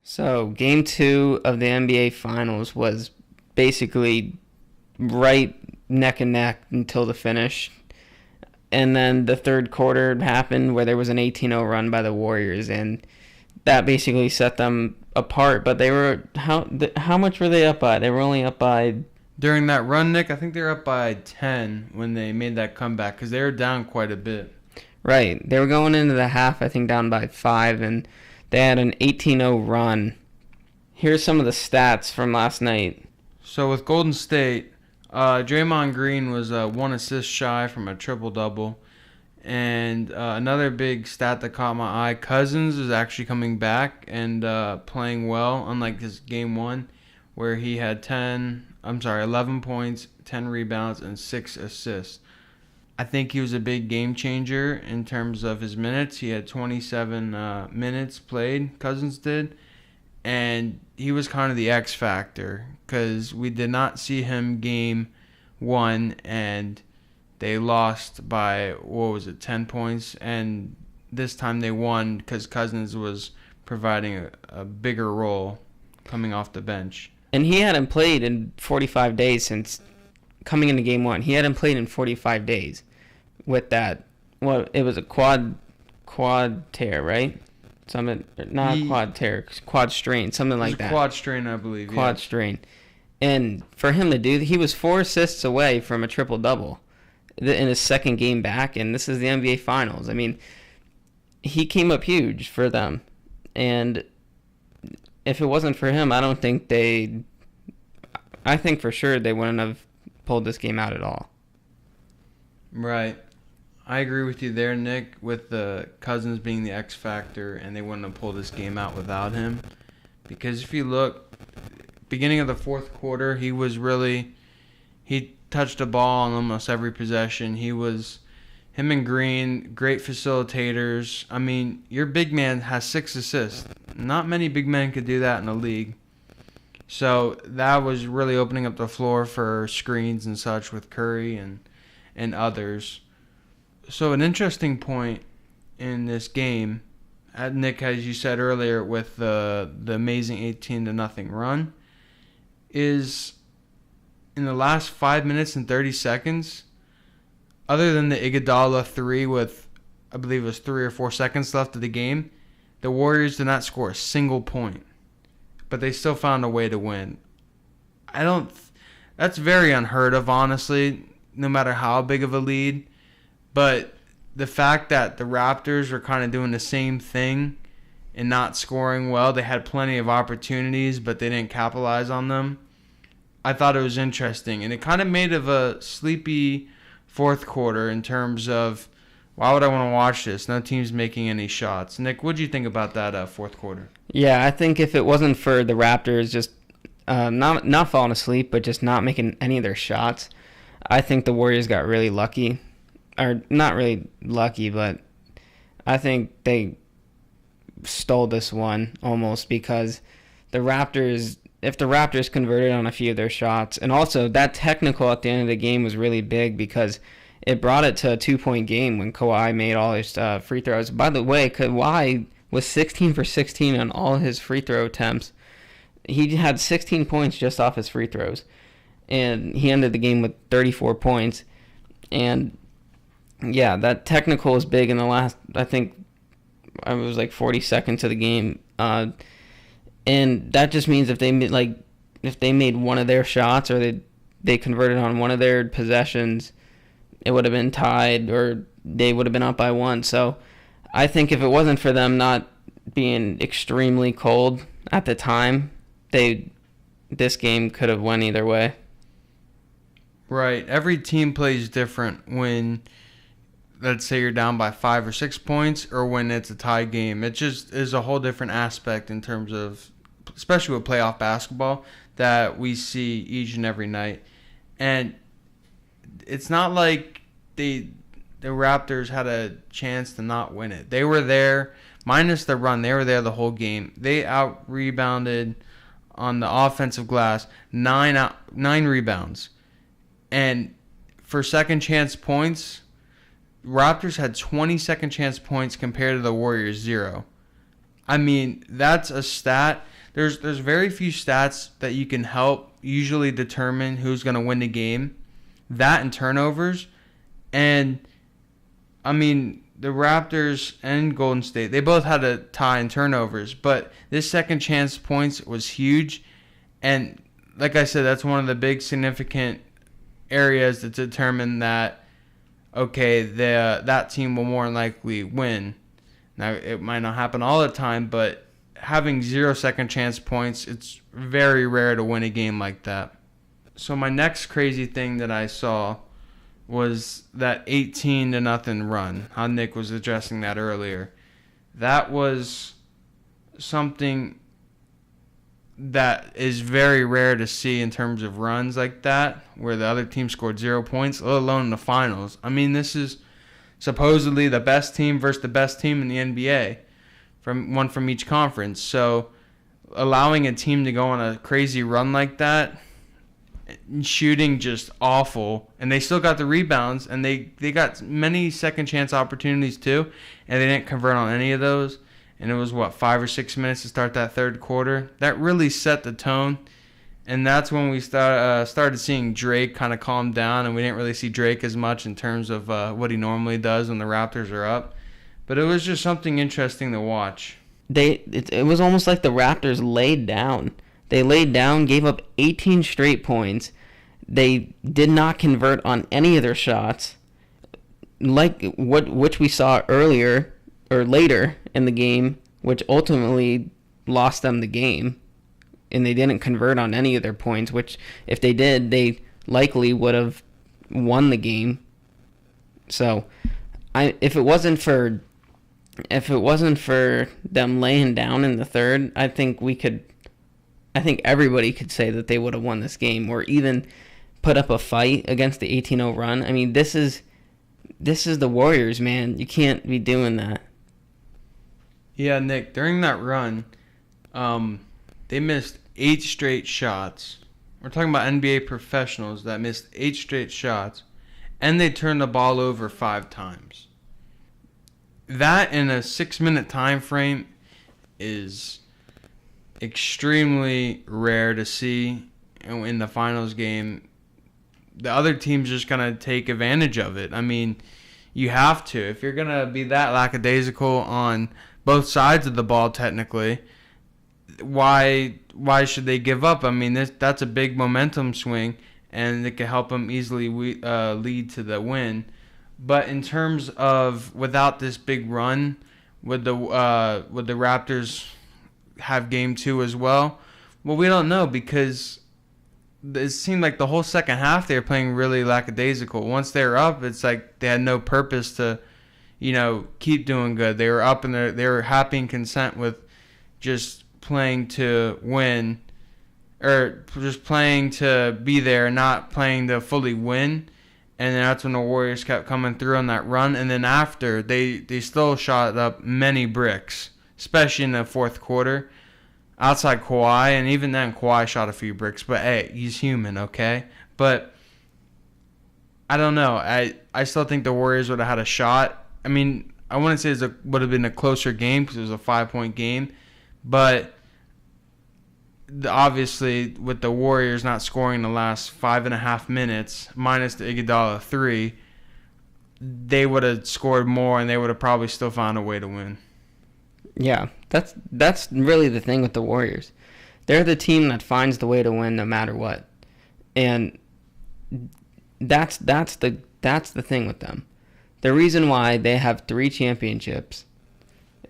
So, game two of the NBA Finals was basically right neck and neck until the finish. And then the third quarter happened where there was an 18-0 run by the Warriors, and that basically set them apart. But they were how much were they up by? They were only up by During that run, Nick, I think they were up by 10 when they made that comeback because they were down quite a bit. right. They were going into the half, I think, down by 5, and they had an 18-0 run. Here's some of the stats from last night. So with Golden State, Draymond Green was one assist shy from a triple-double. And another big stat that caught my eye, Cousins is actually coming back and playing well, unlike his game one, where he had 11 points, 10 rebounds, and 6 assists. I think he was a big game changer in terms of his minutes. He had 27 minutes played, Cousins did, and he was kind of the X factor because we did not see him game one, and they lost by, 10 points, and this time they won because Cousins was providing a bigger role coming off the bench. And he hadn't played in 45 days since coming into game one. He hadn't played in 45 days with that. Well, it was a quad tear, right? Quad strain, something like that. Quad strain, I believe. Quad strain. And for him to do, he was 4 assists away from a triple-double in his second game back, and this is the NBA Finals. I mean, he came up huge for them. And if it wasn't for him, I think for sure they wouldn't have pulled this game out at all. Right. I agree with you there, Nick, with the Cousins being the X factor, and they wouldn't have pulled this game out without him. Because if you look, beginning of the fourth quarter, he touched the ball on almost every possession. Him and Green, great facilitators. I mean, your big man has 6 assists. Not many big men could do that in the league. So that was really opening up the floor for screens and such with Curry and others. So an interesting point in this game, Nick, as you said earlier, with the amazing 18-0 run, is in the last 5 minutes and 30 seconds, other than the Iguodala 3 with, I believe it was 3 or 4 seconds left of the game, the Warriors did not score a single point. But they still found a way to win. That's very unheard of, honestly, no matter how big of a lead. But the fact that the Raptors were kind of doing the same thing and not scoring well, they had plenty of opportunities, but they didn't capitalize on them. I thought it was interesting. And it kind of made of a sleepy fourth quarter in terms of, why would I want to watch this? No team's making any shots. Nick, what did you think about that fourth quarter? Yeah, I think if it wasn't for the Raptors just not falling asleep, but just not making any of their shots, I think the Warriors got really lucky. Or not really lucky, but I think they stole this one almost because if the Raptors converted on a few of their shots, and also that technical at the end of the game was really big because it brought it to a 2-point game when Kawhi made all his free throws. By the way, Kawhi was 16 for 16 on all his free throw attempts. He had 16 points just off his free throws, and he ended the game with 34 points. And yeah, that technical is big in the last, I think, it was like 40 seconds of the game. And that just means if they made one of their shots or they converted on one of their possessions, it would have been tied or they would have been up by 1. So I think if it wasn't for them not being extremely cold at the time, this game could have went either way. Right. Every team plays different when, let's say, you're down by 5 or 6 points or when it's a tie game. It just is a whole different aspect in terms of, especially with playoff basketball, that we see each and every night. And it's not like the Raptors had a chance to not win it. They were there, minus the run. They were there the whole game. They out-rebounded on the offensive glass, 9 rebounds. And for second chance points, Raptors had 20 second chance points compared to the Warriors 0. I mean, that's a stat there's very few stats that you can help usually determine who's going to win the game. That and turnovers. And, I mean, the Raptors and Golden State, they both had a tie in turnovers. But this second chance points was huge. And, like I said, that's one of the big significant areas that determine that, okay, that team will more than likely win. Now, it might not happen all the time, but having 0 second chance points, it's very rare to win a game like that. So my next crazy thing that I saw was that 18-0 run. How Nick was addressing that earlier. That was something that is very rare to see in terms of runs like that, where the other team scored 0 points, let alone in the finals. I mean, this is supposedly the best team versus the best team in the NBA, one from each conference. So allowing a team to go on a crazy run like that, shooting just awful, and they still got the rebounds, and they got many second chance opportunities too, and they didn't convert on any of those. And it was 5 or 6 minutes to start that third quarter. That really set the tone, and that's when we started seeing Drake kind of calm down, and we didn't really see Drake as much in terms of what he normally does when the Raptors are up. But it was just something interesting to watch. It was almost like the Raptors laid down. They laid down, gave up 18 straight points. They did not convert on any of their shots, like which we saw earlier or later in the game, which ultimately lost them the game. And they didn't convert on any of their points, which if they did, they likely would have won the game. So, if it wasn't for them laying down in the third, I think everybody could say that they would have won this game, or even put up a fight against the 18-0 run. I mean, this is the Warriors, man. You can't be doing that. Yeah, Nick, during that run, they missed 8 straight shots. We're talking about NBA professionals that missed 8 straight shots, and they turned the ball over 5 times. That in a 6-minute time frame is extremely rare to see in the finals game. The other team's just going to take advantage of it. I mean, you have to. If you're going to be that lackadaisical on both sides of the ball, technically, why should they give up? I mean, that's a big momentum swing, and it can help them easily lead to the win. But in terms of without this big run, would the Raptors have game 2 as well? Well, we don't know, because it seemed like the whole second half they were playing really lackadaisical. Once they were up, it's like they had no purpose to, keep doing good. They were up and they were happy and content with just playing to win, or just playing to be there, not playing to fully win. And then that's when the Warriors kept coming through on that run. And then after, they still shot up many bricks, especially in the fourth quarter, outside Kawhi. And even then, Kawhi shot a few bricks. But, hey, he's human, okay? But I don't know. I still think the Warriors would have had a shot. I mean, I wouldn't say it would have been a closer game because it was a 5-point game. But obviously, with the Warriors not scoring the last 5.5 minutes, minus the Iguodala 3, they would have scored more, and they would have probably still found a way to win. Yeah, that's really the thing with the Warriors. They're the team that finds the way to win no matter what, and that's the thing with them. The reason why they have 3 championships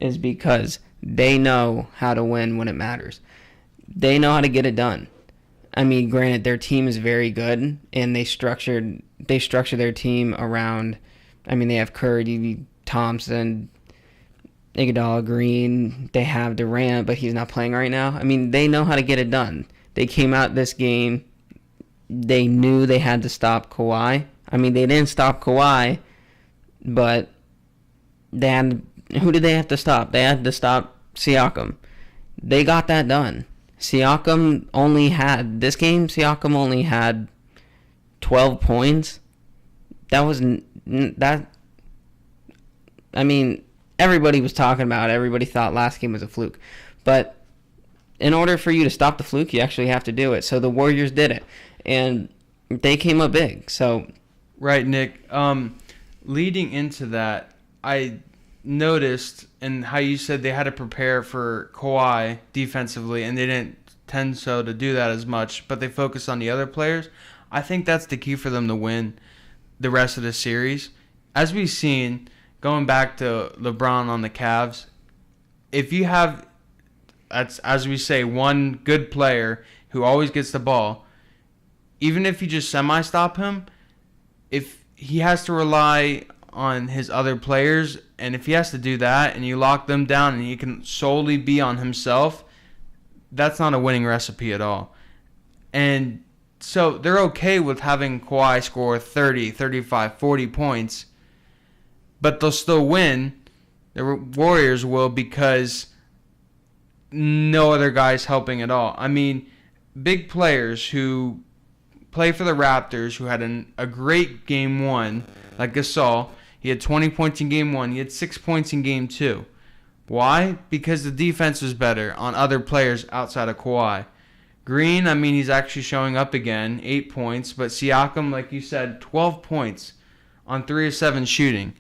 is because they know how to win when it matters. They know how to get it done. I mean, granted, their team is very good, and they structure their team around. I mean, they have Curry, Thompson, Iguodala, Green. They have Durant, but he's not playing right now. I mean, they know how to get it done. They came out this game. They knew they had to stop Kawhi. I mean, they didn't stop Kawhi, but who did they have to stop? They had to stop Siakam. They got that done. Siakam only had 12 points. I mean, everybody was talking about it. Everybody thought last game was a fluke. But in order for you to stop the fluke, you actually have to do it. So the Warriors did it, and they came up big. So right, Nick. Leading into that, I noticed and how you said they had to prepare for Kawhi defensively, and they didn't tend so to do that as much, but they focused on the other players. I think that's the key for them to win the rest of the series. As we've seen, going back to LeBron on the Cavs, if you have, as we say, one good player who always gets the ball, even if you just semi-stop him, if he has to rely on his other players, and if he has to do that and you lock them down and he can solely be on himself, that's not a winning recipe at all. And so they're okay with having Kawhi score 30, 35, 40 points, but they'll still win. The Warriors will, because no other guy's helping at all. I mean, big players who play for the Raptors, who had a great game one, like Gasol. He had 20 points in game one. He had 6 points in game two. Why? Because the defense was better on other players outside of Kawhi. Green, I mean, he's actually showing up again, 8 points. But Siakam, like you said, 12 points on 3 of 7 shooting.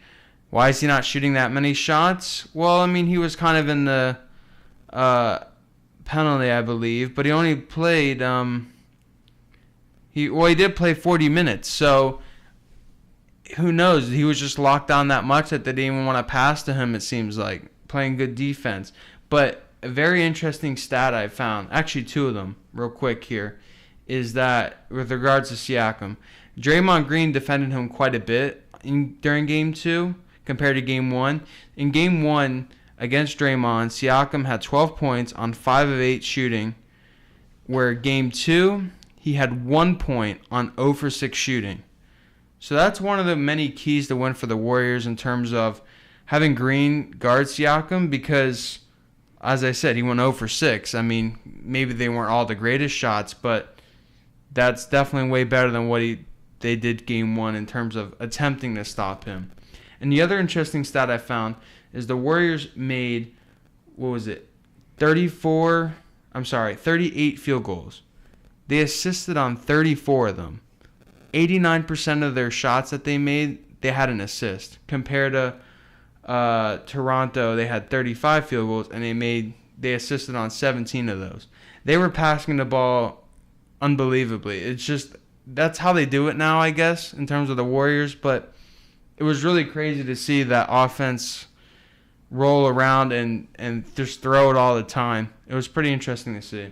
Why is he not shooting that many shots? Well, I mean, he was kind of in the penalty, I believe. But he only played... He did play 40 minutes, so who knows? He was just locked down that much that they didn't even want to pass to him, it seems like, playing good defense. But a very interesting stat I found, actually 2 of them, real quick here, is that with regards to Siakam, Draymond Green defended him quite a bit during Game 2 compared to Game 1. In Game 1 against Draymond, Siakam had 12 points on 5 of 8 shooting, where Game 2... he had 1 point on 0 for 6 shooting. So that's one of the many keys to win for the Warriors in terms of having Green guard Siakam, because, as I said, he went 0 for 6. I mean, maybe they weren't all the greatest shots, but that's definitely way better than what they did Game 1 in terms of attempting to stop him. And the other interesting stat I found is the Warriors made, 38 field goals. They assisted on 34 of them. 89% of their shots that they made, they had an assist. Compared to Toronto, they had 35 field goals, and they assisted on 17 of those. They were passing the ball unbelievably. It's just, that's how they do it now, I guess, in terms of the Warriors. But it was really crazy to see that offense roll around and just throw it all the time. It was pretty interesting to see.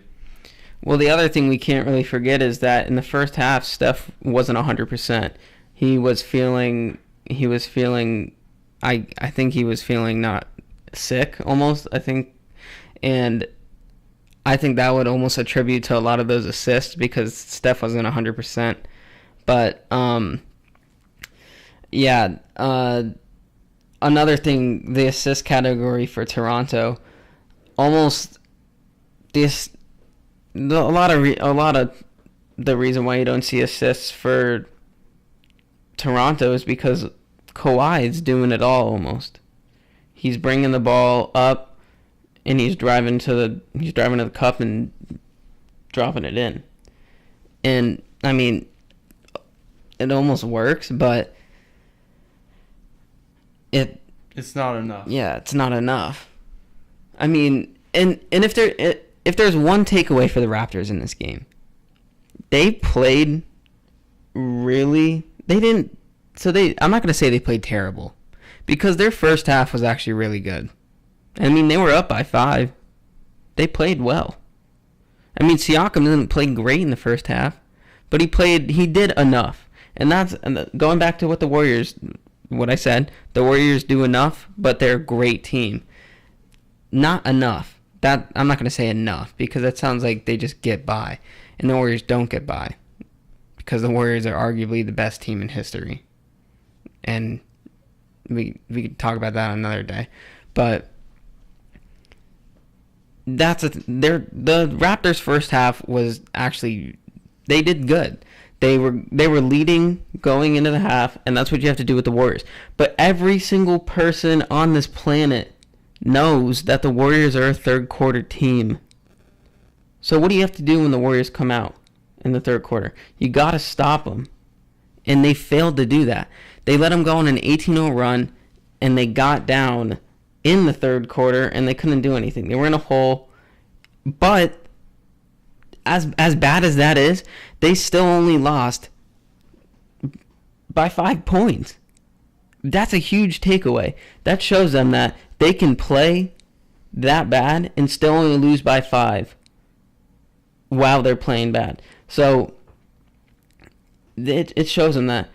Well, the other thing we can't really forget is that in the first half, Steph wasn't 100%. He was feeling, I think he was feeling not sick almost, I think. And I think that would almost attribute to a lot of those assists because Steph wasn't 100%. But, another thing, the assist category for Toronto, almost this... A lot of the reason why you don't see assists for Toronto is because Kawhi is doing it all almost. He's bringing the ball up and he's driving to the cup and dropping it in. And I mean, it almost works, but it's not enough. Yeah, it's not enough. I mean, and if there's one takeaway for the Raptors in this game, they played really... I'm not going to say they played terrible, because their first half was actually really good. I mean, they were up by 5. They played well. I mean, Siakam didn't play great in the first half, but he did enough. And that's going back to what I said, the Warriors do enough, but they're a great team. Not enough. That I'm not going to say enough, because that sounds like they just get by, and the Warriors don't get by, because the Warriors are arguably the best team in history, and we could talk about that another day. But the Raptors' first half was actually, they did good. They were leading going into the half, and that's what you have to do with the Warriors. But every single person on this planet knows that the Warriors are a third quarter team. So what do you have to do when the Warriors come out in the third quarter? You got to stop them. And they failed to do that. They let them go on an 18-0 run, and they got down in the third quarter, and they couldn't do anything. They were in a hole. But as bad as that is, they still only lost by 5 points. That's a huge takeaway. That shows them that they can play that bad and still only lose by 5 while they're playing bad. So it shows them that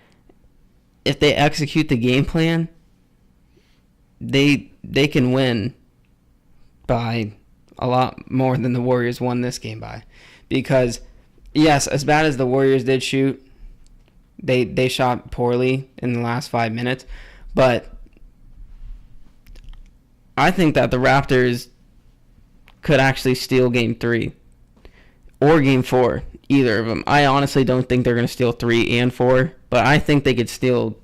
if they execute the game plan, they can win by a lot more than the Warriors won this game by. Because, yes, as bad as the Warriors did shoot, they shot poorly in the last 5 minutes. But I think that the Raptors could actually steal Game 3 or Game 4, either of them. I honestly don't think they're going to steal 3 and 4, but I think they could steal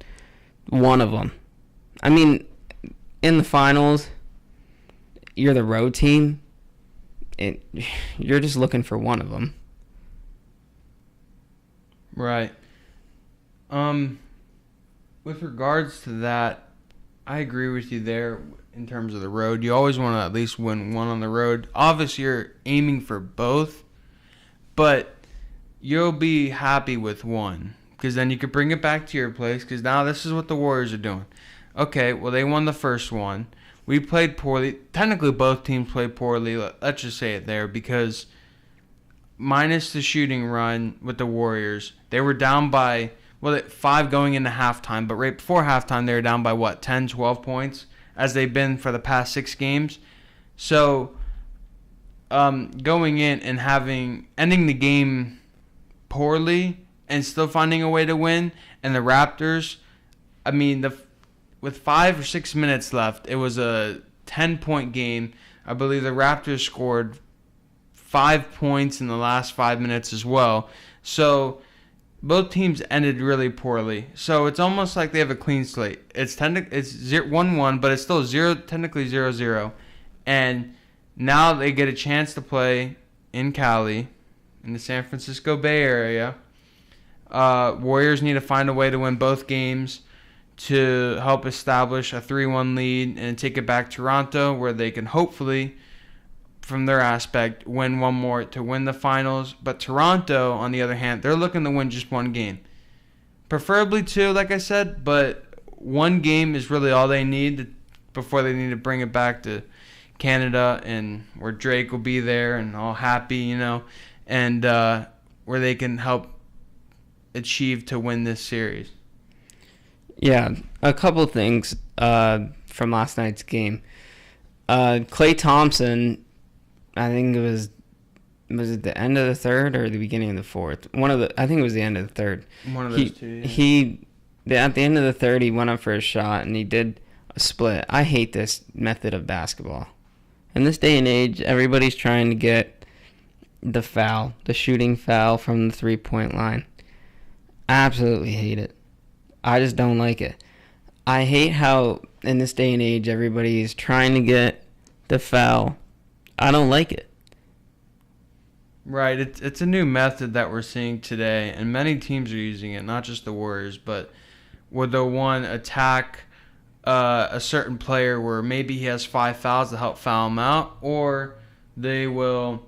one of them. I mean, in the finals, you're the road team. You're just looking for one of them. Right. With regards to that, I agree with you there in terms of the road. You always want to at least win one on the road. Obviously, you're aiming for both, but you'll be happy with one because then you could bring it back to your place because now this is what the Warriors are doing. Okay, well, they won the first one. We played poorly. Technically, both teams played poorly. Let's just say it there because minus the shooting run with the Warriors, they were down by 5 going into halftime, but right before halftime, they were down by 10, 12 points, as they've been for the past 6 games. So, going in and ending the game poorly and still finding a way to win, and the Raptors, I mean, with 5 or 6 minutes left, it was a 10-point game. I believe the Raptors scored 5 points in the last 5 minutes as well. So both teams ended really poorly. So it's almost like they have a clean slate. It's 1-1, but it's still technically 0-0. And now they get a chance to play in Cali, in the San Francisco Bay Area. Warriors need to find a way to win both games to help establish a 3-1 lead and take it back to Toronto, where they can hopefully, from their aspect, win one more to win the finals. But Toronto, on the other hand, they're looking to win just one game. Preferably 2, like I said, but one game is really all they need before they need to bring it back to Canada, and where Drake will be there and all happy, and where they can help achieve to win this series. Yeah, a couple things from last night's game. Klay Thompson, I think it was it the end of the third or the beginning of the fourth? I think it was the end of the third. One of those two. Yeah. At the end of the third, he went up for a shot and he did a split. I hate this method of basketball. In this day and age, everybody's trying to get the shooting foul from the 3-point line. I absolutely hate it. I just don't like it. I hate how, in this day and age, everybody is trying to get the foul. I don't like it. Right. It's a new method that we're seeing today, and many teams are using it, not just the Warriors, but where they'll attack a certain player where maybe he has 5 fouls to help foul him out, or they will,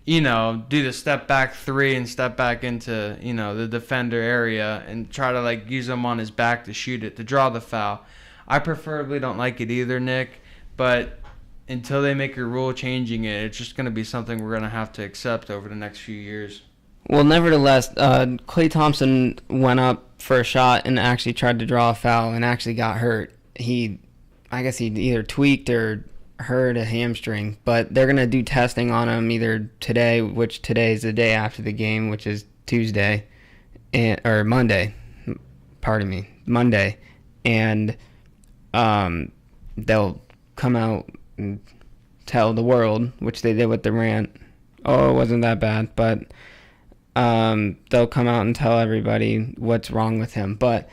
do the step back 3 and step back into, the defender area and try to use him on his back to shoot it, to draw the foul. I preferably don't like it either, Nick, but until they make a rule changing it, it's just going to be something we're going to have to accept over the next few years. Well, nevertheless, Klay Thompson went up for a shot and actually tried to draw a foul and actually got hurt. I guess he either tweaked or hurt a hamstring, but they're going to do testing on him either today, which today is the day after the game, which is Tuesday, or Monday, Monday, and they'll come out and tell the world, which they did with Durant, it wasn't that bad, but they'll come out and tell everybody what's wrong with him. But